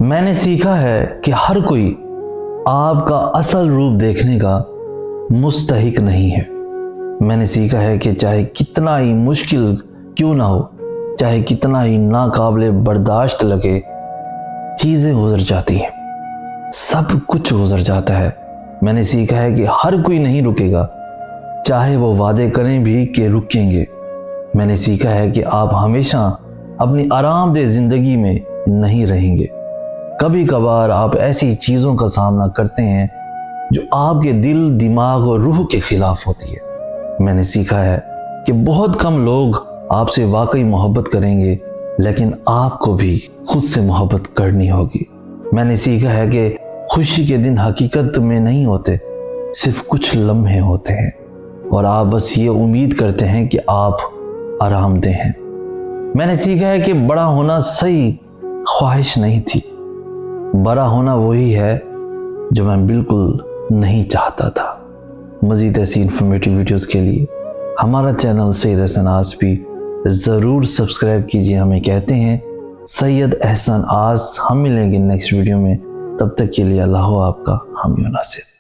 میں نے سیکھا ہے کہ ہر کوئی آپ کا اصل روپ دیکھنے کا مستحق نہیں ہے۔ میں نے سیکھا ہے کہ چاہے کتنا ہی مشکل کیوں نہ ہو، چاہے کتنا ہی ناقابل برداشت لگے، چیزیں گزر جاتی ہیں، سب کچھ گزر جاتا ہے۔ میں نے سیکھا ہے کہ ہر کوئی نہیں رکے گا، چاہے وہ وعدے کریں بھی کہ رکیں گے۔ میں نے سیکھا ہے کہ آپ ہمیشہ اپنی آرام دہ زندگی میں نہیں رہیں گے۔ کبھی کبھار آپ ایسی چیزوں کا سامنا کرتے ہیں جو آپ کے دل، دماغ اور روح کے خلاف ہوتی ہے۔ میں نے سیکھا ہے کہ بہت کم لوگ آپ سے واقعی محبت کریں گے، لیکن آپ کو بھی خود سے محبت کرنی ہوگی۔ میں نے سیکھا ہے کہ خوشی کے دن حقیقت میں نہیں ہوتے، صرف کچھ لمحے ہوتے ہیں، اور آپ بس یہ امید کرتے ہیں کہ آپ آرام دہ ہیں۔ میں نے سیکھا ہے کہ بڑا ہونا صحیح خواہش نہیں تھی، بڑا ہونا وہی ہے جو میں بالکل نہیں چاہتا تھا۔ مزید ایسی انفارمیٹیو ویڈیوز کے لیے ہمارا چینل سید احسان آس بھی ضرور سبسکرائب کیجیے۔ ہمیں کہتے ہیں سید احسان آس۔ ہم ملیں گے نیکسٹ ویڈیو میں، تب تک کے لیے اللہ ہو آپ کا حامی و ناصر۔